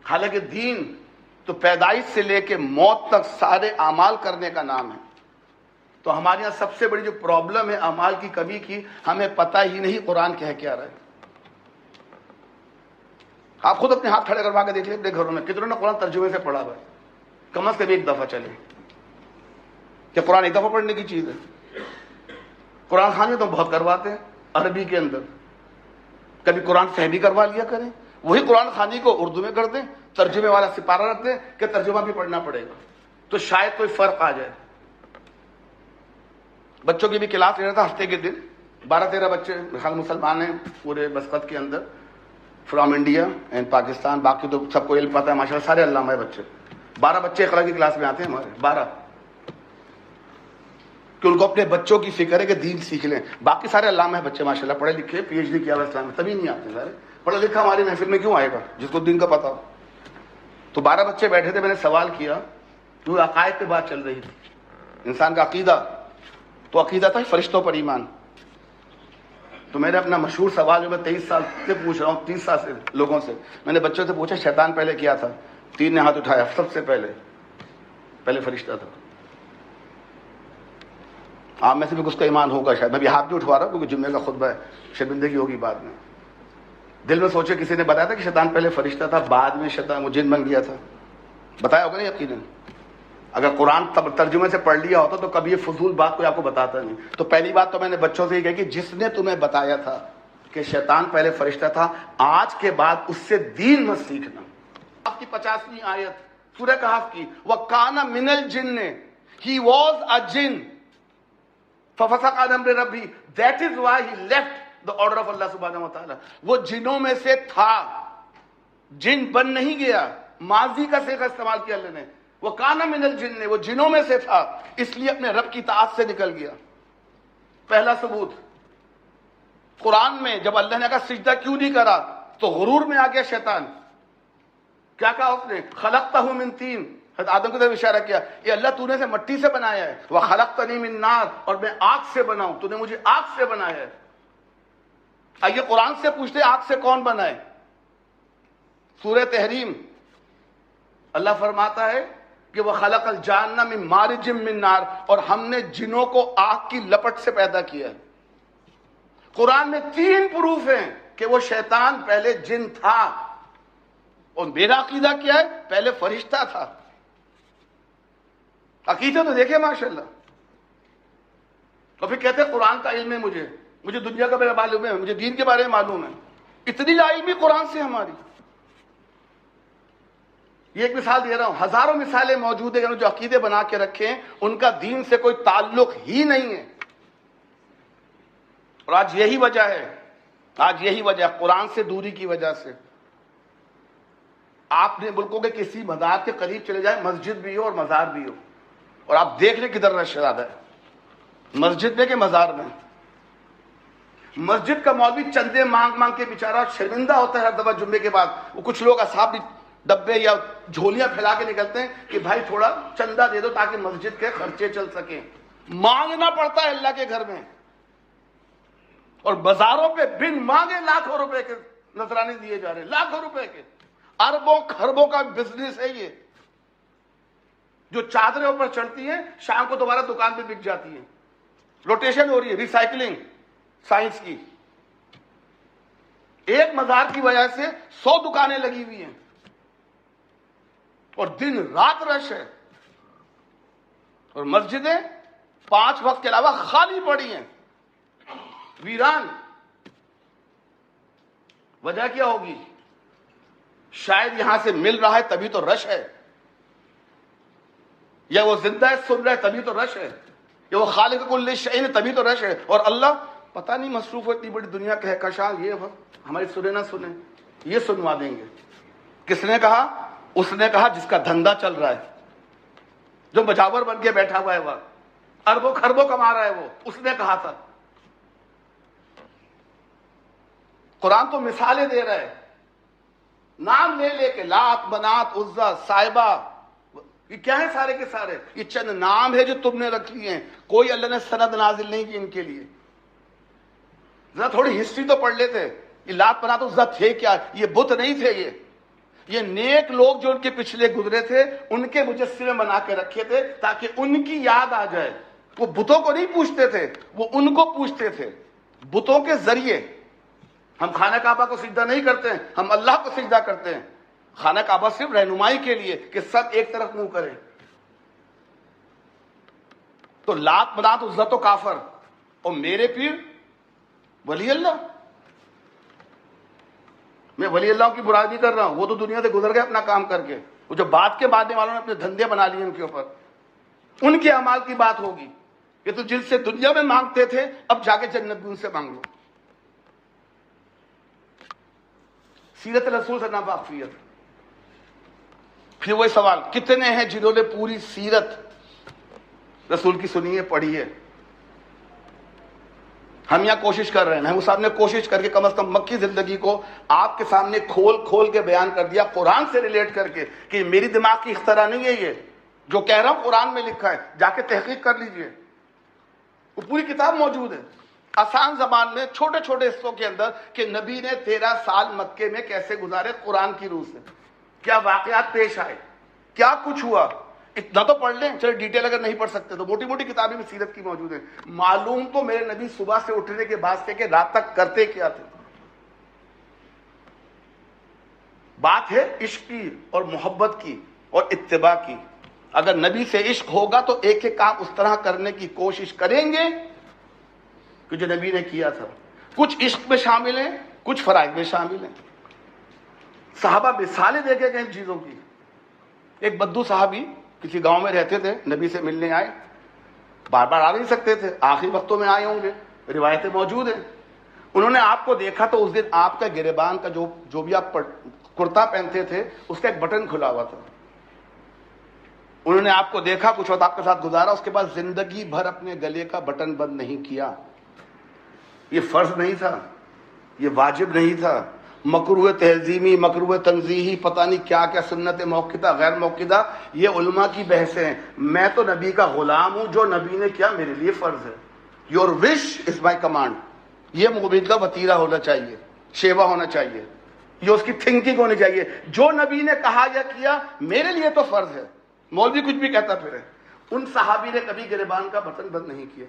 Speaker 1: حالانکہ دین تو پیدائش سے لے کے موت تک سارے اعمال کرنے کا نام ہے. تو ہمارے یہاں سب سے بڑی جو پرابلم ہے اعمال کی کمی کی, ہمیں پتہ ہی نہیں قرآن کہہ کیا رہا ہے. آپ خود اپنے ہاتھ کھڑے کروا کے دیکھ لیں اپنے گھروں میں کتنوں نے قرآن ترجمے سے پڑھا ہوا ہے. کم از کم ایک دفعہ چلے. کیا قرآن ایک دفعہ پڑھنے کی چیز ہے؟ قرآن خوانی تو بہت کرواتے ہیں عربی کے اندر. کبھی قرآن فہمی کروا لیا کریں, وہی قرآن خوانی کو اردو میں کر دیں, ترجمے والا سپارہ رکھ دیں کہ ترجمہ بھی پڑھنا پڑے گا, تو شاید کوئی فرق آ جائے. بچوں کی بھی کلاس لے رہا تھا ہفتے کے دن, 12-13 بچے خال مسلمان ہیں پورے مسقط کے اندر. From India and Pakistan. باقی تو سب کو علم پتا ہے ماشاءاللہ, سارے علامہ بچے. 12 بچے اقرا کی کلاس میں آتے ہیں ہمارے, 12, کہ ان کو اپنے بچوں کی فکر ہے کہ دین سیکھ لیں. باقی سارے علامہ ہیں بچے ماشاءاللہ, پڑھے لکھے, پی ایچ ڈی کیا ہوا اسلام میں, تبھی نہیں آتے سارے. پڑھا لکھا ہماری محفل میں کیوں آئے گا جس کو دین کا پتا ہو؟ تو 12 بچے بیٹھے تھے, میں نے سوال کیا, تو عقائد پہ بات چل رہی تھی, انسان کا عقیدہ. تو عقیدہ تھا فرشتوں پر ایمان. تو میں نے اپنا مشہور سوال جو میں 23 سال سے پوچھ رہا ہوں, 30 سال سے لوگوں سے, میں نے بچوں سے پوچھا شیطان پہلے کیا تھا؟ 3 نے ہاتھ اٹھایا. سب سے پہلے فرشتہ تھا. آپ میں سے بھی کچھ کا ایمان ہوگا شاید, میں بھی ہاتھ بھی اٹھوا رہا ہوں کیونکہ جمعے کا خطبہ ہے, شرمندگی ہوگی بعد میں. دل میں سوچے کسی نے بتایا تھا کہ شیطان پہلے فرشتہ تھا, بعد میں شیطان وہ جن بن گیا تھا؟ بتایا ہوگا نہیں یقیناً. اگر قرآن ترجمے سے پڑھ لیا ہوتا تو کبھی یہ فضول بات کوئی آپ کو بتاتا نہیں. تو پہلی بات تو میں نے بچوں سے یہ کہی کہ جس نے تمہیں بتایا تھا کہ شیطان پہلے فرشتہ تھا, آج کے بعد اس سے دین مت سیکھنا. آپ کی 50ویں آیت سورہ کہف کی, وَكَانَ مِنَ الْجِنِّ, he was a jinn فَفَسَقَ عَنْ أَمْرِ رَبِّهِ, that is why he left the order of Allah subhanahu wa ta'ala. وہ جنوں میں سے تھا, جن بن نہیں گیا. ماضی کا صیغہ استعمال کیا اللہ نے, وَكَانَ مِنَ الْجِنِّ, وہ جنوں میں سے تھا, اس لیے اپنے رب کی اطاعت سے نکل گیا. پہلا ثبوت قرآن میں جب اللہ نے کہا سجدہ کیوں نہیں کرا, تو غرور میں آ گیا شیطان. کیا کہا اس نے؟ خلقتہ من طین, حضرت آدم کی طرف اشارہ کیا, یہ اللہ تو نے سے مٹی سے بنایا ہے. وخلقتنی من نار, اور میں آگ سے بناؤں, تو نے مجھے آگ سے بنایا ہے. آئیے قرآن سے پوچھتے آگ سے کون بنائے؟ سورہ تحریم اللہ فرماتا ہے کہ وخلق الجان من مارج من نار, اور ہم نے جنوں کو آگ کی لپٹ سے پیدا کیا ہے. قرآن میں 3 پروف ہیں کہ وہ شیطان پہلے جن تھا. اور میرا عقیدہ کیا ہے؟ پہلے فرشتہ تھا. عقیدہ تو دیکھیں ماشاءاللہ. اور پھر کہتے ہیں قرآن کا علم ہے, مجھے دنیا کا بارے معلوم ہے, مجھے دین کے بارے میں معلوم ہے. اتنی لا علمی قرآن سے ہماری. یہ ایک مثال دے رہا ہوں, ہزاروں مثالیں موجود ہیں جو عقیدے بنا کے رکھے ہیں, ان کا دین سے کوئی تعلق ہی نہیں ہے. اور آج یہی وجہ ہے قرآن سے دوری کی وجہ سے. آپ نے ملکوں کے کسی مزار کے قریب چلے جائیں, مسجد بھی ہو اور مزار بھی ہو, اور آپ دیکھ لیں کدھر رش زیادہ ہے, مسجد میں کہ مزار میں. مسجد کا مولوی چندے مانگ کے بیچارہ شرمندہ ہوتا ہے ہر دفعہ جمعے کے بعد. وہ کچھ لوگ اصحاب ڈبے یا جھولیاں پھیلا کے نکلتے ہیں کہ بھائی تھوڑا چندہ دے دو تاکہ مسجد کے خرچے چل سکیں. مانگنا پڑتا ہے اللہ کے گھر میں, اور بازاروں پہ بن مانگے لاکھوں روپے کے نذرانے دیے جا رہے ہیں, لاکھوں روپے کے. اربوں خربوں کا بزنس ہے یہ. جو چادریں اوپر چڑھتی ہیں شام کو دوبارہ دکان پہ بک جاتی ہیں. روٹیشن ہو رہی ہے, ریسائکلنگ سائنس کی. ایک مزار کی وجہ سے 100 دکانیں لگی ہوئی ہیں, اور دن رات رش ہے. اور مسجدیں 5 وقت کے علاوہ خالی پڑی ہیں, ویران. وجہ کیا ہوگی؟ شاید یہاں سے مل رہا ہے تبھی تو رش ہے, یا وہ زندہ ہے سن رہا ہے تبھی تو رش ہے, یا وہ خالق کل شیء تبھی تو رش ہے. اور اللہ پتہ نہیں مصروف ہو اتنی بڑی دنیا کہکشاں, یہ ہماری سنیں نہ سنیں, یہ سنوا دیں گے. کس نے کہا؟ اس نے کہا جس کا دھندا چل رہا ہے, جو مجاور بن کے بیٹھا ہوا ہے, وہ اربوں خربوں کما رہا ہے, وہ اس نے کہا تھا. قرآن تو مثالیں دے رہا ہے, نام لے کے, لات منات عزا صاحبہ, یہ کیا ہے سارے کے سارے؟ یہ چند نام ہے جو تم نے رکھ لیے ہیں, کوئی اللہ نے سند نازل نہیں کی ان کے لیے. ذرا تھوڑی ہسٹری تو پڑھ لیتے. یہ لات منات عزا تھے کیا؟ یہ بت نہیں تھے, یہ نیک لوگ جو ان کے پچھلے گزرے تھے ان کے مجسمے بنا کے رکھے تھے تاکہ ان کی یاد آ جائے. وہ بتوں کو نہیں پوچھتے تھے, وہ ان کو پوچھتے تھے. بتوں کے ذریعے ہم خانہ کعبہ کو سجدہ نہیں کرتے ہیں, ہم اللہ کو سجدہ کرتے ہیں. خانہ کعبہ صرف رہنمائی کے لیے کہ سب ایک طرف منہ کریں. تو لات منات عزا تو کافر, اور میرے پیر ولی اللہ. میں ولی اللہ کی برائی نہیں کر رہا ہوں, وہ تو دنیا سے گزر گئے اپنا کام کر کے. وہ جو بعد کے ماننے والوں نے اپنے دھندے بنا لیے ان کے اوپر, ان کے اعمال کی بات ہوگی. یہ تو جن سے دنیا میں مانگتے تھے اب جا کے جنت بھی ان سے مانگ لو. سیرت رسول سے ناواقفیت. پھر وہی سوال, کتنے ہیں جنہوں نے پوری سیرت رسول کی سنی ہے, پڑھی ہے؟ ہم یہاں کوشش کر رہے ہیں, محمود صاحب نے کوشش کر کے کم از کم مکی زندگی کو آپ کے سامنے کھول کھول کے بیان کر دیا, قرآن سے ریلیٹ کر کے, کہ میری دماغ کی اختراع نہیں ہے, یہ جو کہہ رہا ہوں قرآن میں لکھا ہے, جا کے تحقیق کر لیجئے, وہ پوری کتاب موجود ہے آسان زبان میں, چھوٹے چھوٹے حصوں کے اندر, کہ نبی نے 13 سال مکے میں کیسے گزارے قرآن کی روح سے, کیا واقعات پیش آئے, کیا کچھ ہوا. اتنا تو پڑھ لیں, چلے ڈیٹیل اگر نہیں پڑھ سکتے تو موٹی موٹی کتابیں بھی سیرت کی موجود ہیں. معلوم تو میرے نبی صبح سے اٹھنے کے بعد سے کہ رات تک کرتے کیا تھے. بات ہے عشق کی اور محبت کی اور اتباع کی. اگر نبی سے عشق ہوگا تو ایک ایک کام اس طرح کرنے کی کوشش کریں گے کہ جو نبی نے کیا تھا. کچھ عشق میں شامل ہیں, کچھ فرائض میں شامل ہیں. صحابہ مثالیں دیکھے گئے ان چیزوں کی. ایک بدو صحابی کسی گاؤں میں رہتے تھے, نبی سے ملنے آئے, بار بار آ نہیں سکتے تھے, آخری وقتوں میں آئے ہوں گے, روایتیں موجود ہیں. انہوں نے آپ کو دیکھا تو اس دن آپ کا گریبان کا جو بھی آپ کرتا پہنتے تھے اس کا ایک بٹن کھلا ہوا تھا. انہوں نے آپ کو دیکھا, کچھ وقت آپ کے ساتھ گزارا, اس کے بعد زندگی بھر اپنے گلے کا بٹن بند نہیں کیا. یہ فرض نہیں تھا, یہ واجب نہیں تھا, مکروہ تہذیبی, مکروہ تنزیہی, پتہ نہیں کیا کیا, سنت موقدہ, غیر موقدہ, یہ علماء کی بحثیں ہیں. میں تو نبی کا غلام ہوں, جو نبی نے کیا میرے لیے فرض ہے. Your wish is my command. یہ مومن کا وتیرہ ہونا چاہیے, شیوا ہونا چاہیے, یہ اس کی تھنکنگ ہونی چاہیے. جو نبی نے کہا یا کیا میرے لیے تو فرض ہے. مولوی کچھ بھی کہتا پھر ہے. ان صحابی نے کبھی گریبان کا بٹن بند نہیں کیا.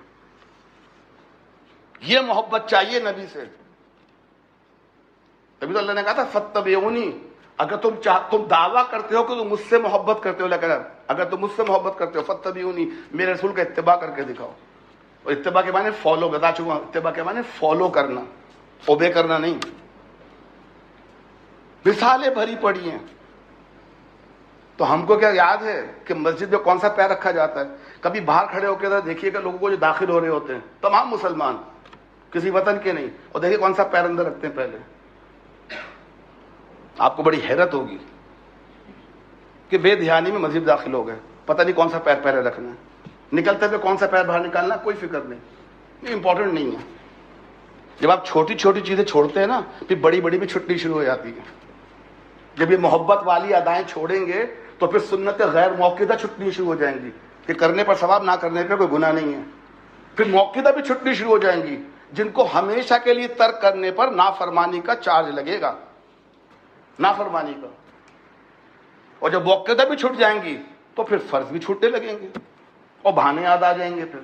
Speaker 1: یہ محبت چاہیے نبی سے. تبھی تو اللہ نے کہا تھا فاتبعونی. اگر تم دعویٰ کرتے ہو کہ تم مجھ سے محبت کرتے ہو, لیکن اگر تم مجھ سے محبت کرتے ہو فاتبعونی, میرے رسول کا اتباع کر کے دکھاؤ. اور اتباع کے معنی فالو, بتا چکا ہوں, اتباع کے معنی فالو کرنا, اوبے کرنا نہیں. مثالیں بھری پڑی ہیں. تو ہم کو کیا یاد ہے کہ مسجد میں کون سا پیر رکھا جاتا ہے؟ کبھی باہر کھڑے ہو کے دیکھیے گا لوگوں کو جو داخل ہو رہے ہوتے ہیں, تمام مسلمان, کسی وطن کے نہیں, اور دیکھیے کون سا پیر اندر رکھتے ہیں. پہلے آپ کو بڑی حیرت ہوگی کہ بے دھیانی میں مسجد داخل ہو گئے, پتہ نہیں کون سا پیر پہلے رکھنا ہے, نکلتے ہوئے کون سا پیر باہر نکالنا, کوئی فکر نہیں, یہ امپورٹنٹ نہیں ہے. جب آپ چھوٹی چھوٹی چیزیں چھوڑتے ہیں نا, پھر بڑی بڑی بھی چھٹنی شروع ہو جاتی ہے. جب یہ محبت والی ادائیں چھوڑیں گے تو پھر سنت غیر موقدہ چھٹنی شروع ہو جائیں گی, کہ کرنے پر ثواب, نہ کرنے پر کوئی گناہ نہیں ہے. پھر موقدہ بھی چھٹنی شروع ہو جائیں گی, جن کو ہمیشہ کے لیے ترک کرنے پر نافرمانی کا چارج لگے گا, نافرمانی کا. اور جب موقدہ بھی چھٹ جائیں گی تو پھر فرض بھی چھوٹنے لگیں گے, اور بہانے یاد آ جائیں گے. پھر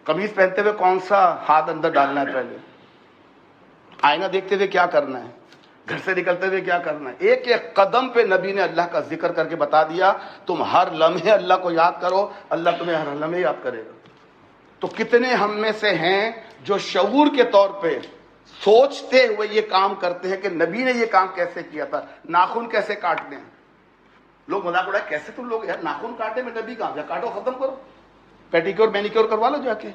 Speaker 1: قمیض پہنتے ہوئے کون سا ہاتھ اندر ڈالنا ہے, پہلے آئینہ دیکھتے ہوئے کیا کرنا ہے, گھر سے نکلتے ہوئے کیا کرنا ہے. ایک ایک قدم پہ نبی نے اللہ کا ذکر کر کے بتا دیا. تم ہر لمحے اللہ کو یاد کرو, اللہ تمہیں ہر لمحے یاد کرے گا. تو کتنے ہم میں سے ہیں جو شعور کے طور پہ سوچتے ہوئے یہ کام کرتے ہیں کہ نبی نے یہ کام کیسے کیا تھا, ناخن کیسے کاٹنے ہیں. لوگ مذاق اڑائے, کیسے تم لوگ یار ناخن کاٹے میں نبی کہاں, جا کاٹو, ختم کرو, پیٹیکیور مینیکیور کروا لو جا کے.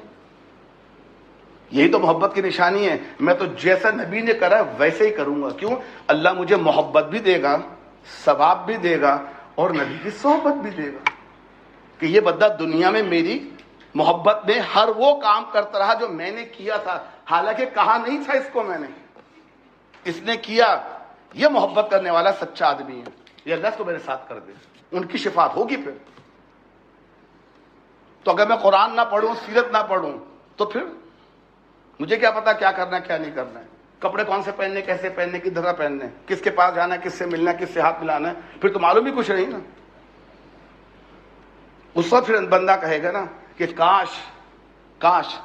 Speaker 1: یہی تو محبت کی نشانی ہے. میں تو جیسا نبی نے کرا ویسے ہی کروں گا. کیوں؟ اللہ مجھے محبت بھی دے گا, ثواب بھی دے گا, اور نبی کی صحبت بھی دے گا. کہ یہ بندہ دنیا میں میری محبت میں ہر وہ کام کرتا رہا جو میں نے کیا تھا, حالانکہ کہا نہیں تھا اس کو میں نے, اس نے کیا. یہ محبت کرنے والا سچا آدمی ہے. یہ اللہ اس کو میرے ساتھ کر دے, ان کی شفاعت ہوگی. پھر تو اگر میں قرآن نہ پڑھوں, سیرت نہ پڑھوں, تو پھر مجھے کیا پتا کیا کرنا ہے کیا نہیں کرنا ہے. کپڑے کون سے پہننے, کیسے پہننے, کس طرح پہننے, کس کے پاس جانا ہے, کس سے ملنا ہے, کس سے ہاتھ ملانا ہے, پھر تو معلوم ہی کچھ نہیں نا. اس وقت پھر بندہ کہے گا نا کہ کاش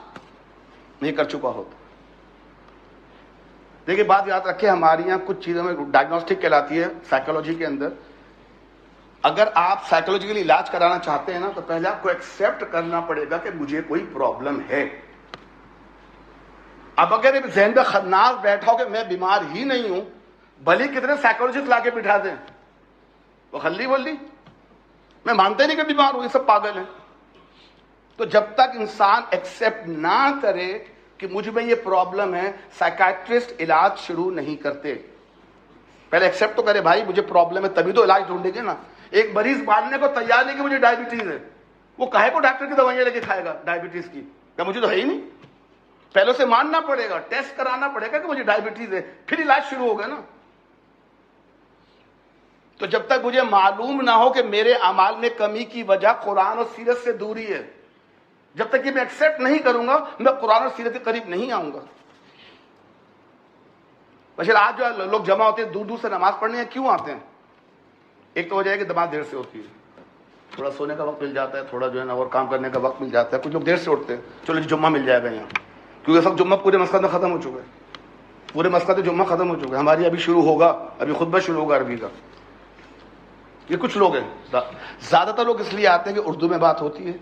Speaker 1: نہیں کر چکا ہوتا. دیکھیے بات یاد رکھے, ہمارے یہاں کچھ چیزوں میں ڈائگنوسٹک کہلاتی ہے سائیکالوجی کے اندر. اگر آپ سائیکالوجیکلی علاج کرانا چاہتے ہیں نا, تو پہلے آپ کو ایکسیپٹ کرنا پڑے گا کہ مجھے کوئی پرابلم ہے. اب اگر ذہن میں خناس بیٹھا ہو کہ میں بیمار ہی نہیں ہوں, بھلی کتنے سائیکالوجسٹ لا کے بٹھا دیں, وہ خلی بولی میں مانتے نہیں کہ بیمار ہوں, یہ سب پاگل ہیں. تو جب تک انسان ایکسیپٹ نہ کرے کہ مجھ میں یہ پرابلم ہے، سائیکائٹرسٹ علاج شروع نہیں کرتے. پہلے ایکسیپٹ تو کرے بھائی مجھے پرابلم ہے، تبھی تو علاج ڈھونڈیں گے نا. ایک مریض ماننے کو تیار نہیں کہ مجھے ڈائبٹیز ہے، وہ کہے کو ڈاکٹر کی دوائیاں لے کے کھائے گا ڈائبٹیز کی؟ کہ مجھے تو ہے ہی نہیں. پہلے سے ماننا پڑے گا، ٹیسٹ کرانا پڑے گا کہ مجھے ڈائبٹیز ہے، پھر علاج شروع ہوگا نا. تو جب تک مجھے معلوم نہ ہو کہ میرے اعمال میں کمی کی وجہ قرآن اور سیرت سے دوری ہے، جب تک کہ میں ایکسیپٹ نہیں کروں گا میں قرآن اور سیرت کے قریب نہیں آؤں گا. بشر آج جو لوگ جمع ہوتے ہیں دور دور سے نماز پڑھنے ہیں، کیوں آتے ہیں؟ ایک تو وجہ ہے کہ نماز دیر سے ہوتی ہے، تھوڑا سونے کا وقت مل جاتا ہے، تھوڑا جو ہے نا اور کام کرنے کا وقت مل جاتا ہے. کچھ لوگ دیر سے اٹھتے ہیں، چلو جمعہ مل جائے گا یہاں، کیونکہ سب جمعہ پورے مسجد میں ختم ہو چکے ہیں، پورے مسجد جمعہ ختم ہو چکے ہیں. ہماری ابھی شروع ہوگا، ابھی خطبہ شروع ہوگا عربی کا. یہ کچھ لوگ ہیں، زیادہ تر لوگ اس لیے آتے ہیں کہ اردو میں بات ہوتی ہے،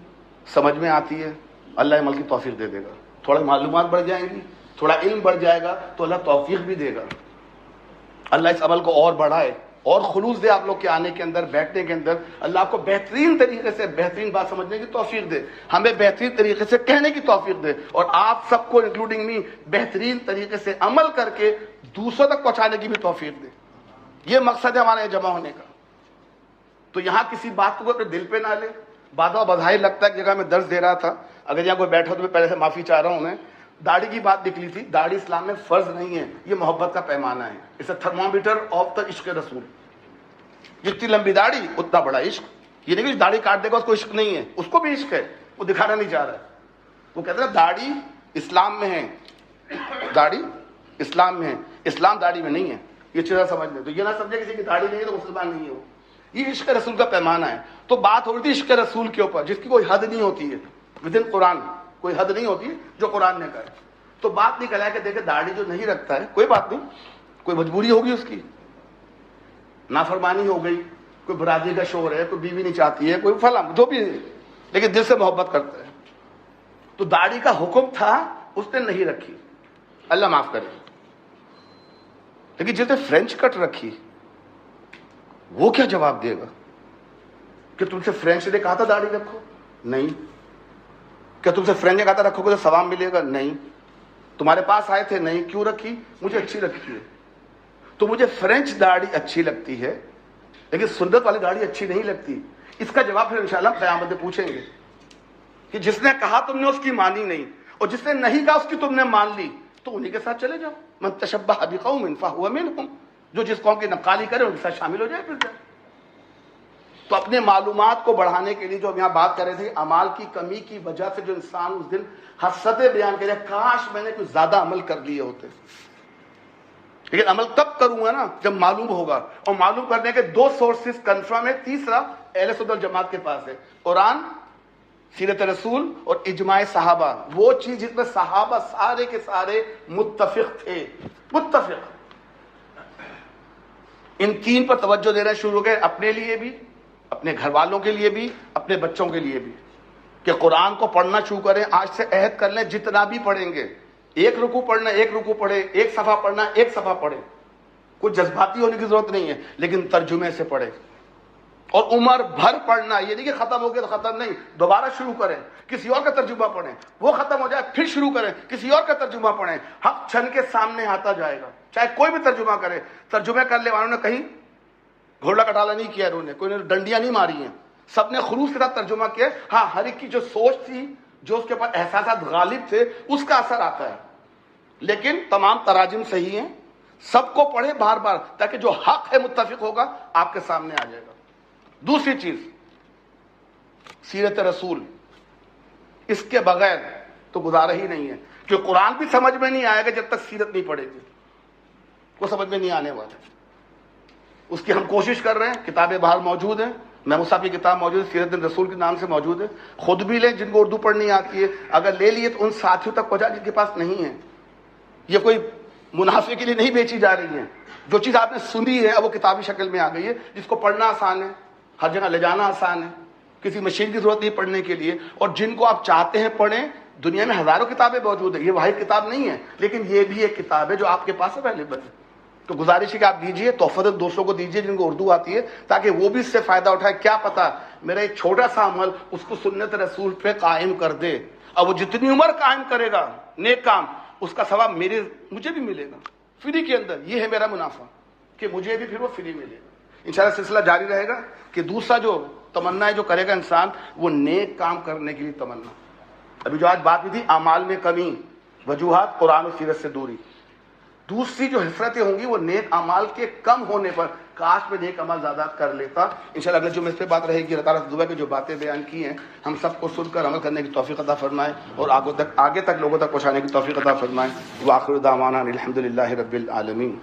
Speaker 1: سمجھ میں آتی ہے، اللہ عمل کی توفیق دے دے گا. تھوڑا معلومات بڑھ جائیں گی، تھوڑا علم بڑھ جائے گا تو اللہ توفیق بھی دے گا. اللہ اس عمل کو اور بڑھائے اور خلوص دے آپ لوگ کے آنے کے اندر، بیٹھنے کے اندر. اللہ آپ کو بہترین طریقے سے بہترین بات سمجھنے کی توفیق دے، ہمیں بہترین طریقے سے کہنے کی توفیق دے، اور آپ سب کو انکلوڈنگ می بہترین طریقے سے عمل کر کے دوسروں تک پہنچانے کی بھی توفیق دے. یہ مقصد ہے ہمارے جمع ہونے کا. تو یہاں کسی بات کو اپنے دل پہ نہ لے. بعض بظاہر لگتا ہے کہ جگہ میں درس دے رہا تھا، اگر یہاں کوئی بیٹھا تو میں پہلے سے معافی چاہ رہا ہوں. میں داڑھی کی بات نکلی تھی، داڑھی اسلام میں فرض نہیں ہے، یہ محبت کا پیمانہ ہے. اس تھرمامیٹر آف دا عشق رسول. جتنی لمبی داڑھی اتنا بڑا عشق. یہ نہیں کہ داڑھی کاٹ دے گا اس کو عشق نہیں ہے، اس کو بھی عشق ہے، وہ دکھانا نہیں چاہ رہا ہے. وہ کہتے ہیں داڑھی اسلام میں ہے، داڑھی اسلام میں ہے، اسلام داڑھی میں نہیں ہے. یہ چیزیں سمجھ لیں. تو یہ نہ سمجھے کسی کی داڑھی نہیں ہے تو مسلمان نہیں ہے وہ. یہ عشق رسول کا پیمانہ ہے. تو بات ہو رہی تھی عشق رسول کے اوپر، جس کی کوئی حد نہیں ہوتی ہے، ود ان قرآن کوئی حد نہیں ہوتی ہے جو قرآن نے کہا. تو بات نکلا ہے کہ دیکھیں داڑھی جو نہیں رکھتا ہے، کوئی بات نہیں، کوئی مجبوری ہوگی اس کی، نافرمانی ہو گئی، کوئی برادری کا شور ہے، کوئی بیوی نہیں چاہتی ہے، کوئی فلاں جو بھی ہے، لیکن دل سے محبت کرتا ہے. تو داڑھی کا حکم تھا، اس نے نہیں رکھی، اللہ معاف کرے. لیکن جس نے فرینچ کٹ رکھی وہ کیا جواب دے گا؟ کہ تم سے فرینچ نے کہا تھا داڑھی رکھو؟ نہیں. کیا تم سے فرینچ نے کہا تھا رکھو گے تو ثواب ملے گا؟ نہیں. تمہارے پاس آئے تھے؟ نہیں. کیوں رکھی؟ مجھے اچھی لگتی ہے. تو مجھے فرینچ داڑھی اچھی لگتی ہے لیکن سنت والی داڑھی اچھی نہیں لگتی. اس کا جواب پھر انشاءاللہ قیامت میں پوچھیں گے کہ جس نے کہا تم نے اس کی مانی نہیں، اور جس نے نہیں کہا اس کی تم نے مان لی، تو انہی کے ساتھ چلے جاؤ. من تشبہ بقوم فہو منہم. جو جس قوم کی نقالی کرے ان کے ساتھ شامل ہو جائے پھر جائے. تو اپنے معلومات کو بڑھانے کے لیے جو ہم یہاں بات کر رہے تھے، اعمال کی کمی کی وجہ سے جو انسان اس دن حسرتیں بیان کرے، کاش میں نے کچھ زیادہ عمل کر لیے ہوتے. لیکن عمل تب کروں گا نا جب معلوم ہوگا، اور معلوم کرنے کے دو سورسز کنفرم ہے. تیسرا اہل سنت والجماعت کے پاس ہے، قرآن، سیرت رسول اور اجماع صحابہ. وہ چیز جس میں صحابہ سارے کے سارے متفق تھے، متفق. ان تین پر توجہ دینا شروع ہو گئے، اپنے لیے بھی، اپنے گھر والوں کے لیے بھی، اپنے بچوں کے لیے بھی، کہ قرآن کو پڑھنا شروع کریں. آج سے عہد کر لیں جتنا بھی پڑھیں گے، ایک رکوع پڑھنا ایک رکوع پڑھے، ایک صفحہ پڑھنا ایک صفحہ پڑھے. کوئی جذباتی ہونے کی ضرورت نہیں ہے، لیکن ترجمے سے پڑھے. اور عمر بھر پڑھنا، یہ نہیں کہ ختم ہو گیا تو ختم نہیں، دوبارہ شروع کریں، کسی اور کا ترجمہ پڑھیں، وہ ختم ہو جائے پھر شروع کریں، کسی اور کا ترجمہ پڑھیں. حق چھن کے سامنے آتا جائے گا، چاہے کوئی بھی ترجمہ کرے. ترجمے کرنے والوں نے کہیں گھوڑا کٹالا نہیں کیا، انہوں نے کوئی نے ڈنڈیاں نہیں ماری ہیں، سب نے خلوص کے ساتھ ترجمہ کیا. ہاں، ہر ایک کی جو سوچ تھی، جو اس کے پاس احساسات غالب تھے، اس کا اثر آتا ہے. لیکن تمام تراجم صحیح ہیں، سب کو پڑھے بار بار، تاکہ جو حق ہے متفق ہوگا آپ کے سامنے آ جائے گا. دوسری چیز سیرت رسول، اس کے بغیر تو گزارا ہی نہیں ہے. کہ قرآن بھی سمجھ میں نہیں آئے گا جب تک سیرت نہیں پڑھے گی، وہ سمجھ میں نہیں آنے والا. اس کی ہم کوشش کر رہے ہیں، کتابیں باہر موجود ہیں، محمود صاحب کی کتاب موجود ہے، سیرت رسول کے نام سے موجود ہے. خود بھی لیں جن کو اردو پڑھنی آتی ہے، اگر لے لیے تو ان ساتھیوں تک پہنچا جن کے پاس نہیں ہے. یہ کوئی منافع کے لیے نہیں بیچی جا رہی ہے. جو چیز آپ نے سنی ہے اب وہ کتابی شکل میں آ گئی ہے، جس کو پڑھنا آسان ہے، ہر جگہ لے جانا آسان ہے، کسی مشین کی ضرورت نہیں پڑھنے کے لیے. اور جن کو آپ چاہتے ہیں پڑھیں، دنیا میں ہزاروں کتابیں موجود ہیں، یہ واحد کتاب نہیں ہے، لیکن یہ بھی ایک کتاب ہے جو آپ کے پاس اویلیبل ہے. تو گزارش ہے کہ آپ دیجئے، تحفۃ دوستوں کو دیجئے جن کو اردو آتی ہے، تاکہ وہ بھی اس سے فائدہ اٹھائے. کیا پتا میرا ایک چھوٹا سا عمل اس کو سنت رسول پہ قائم کر دے. اور وہ جتنی عمر قائم کرے گا نیک کام، اس کا ثواب مجھے بھی ملے گا فری کے اندر. یہ ہے میرا منافع کہ مجھے بھی پھر وہ فری ملے گا. انشاءاللہ سلسلہ جاری رہے گا کہ دوسرا جو تمنا ہے جو کرے گا انسان، وہ نیک کام کرنے کی بھی تمنا. ابھی جو آج بات ہوئی تھی اعمال میں کمی، وجوہات قرآن و سیرت سے دوری. دوسری جو حسرتیں ہوں گی وہ نیک اعمال کے کم ہونے پر، کاش میں نیک عمل زیادہ کر لیتا. انشاءاللہ اگلے جمعے اس پہ بات رہے گی. اللہ تعالیٰ سے دعا کہ جو باتیں بیان کی ہیں ہم سب کو سن کر عمل کرنے کی توفیق عطا فرمائے اور آگے تک لوگوں تک پہنچانے کی توفیق عطا فرمائے. وآخر دعوانا الحمدللہ رب العالمین.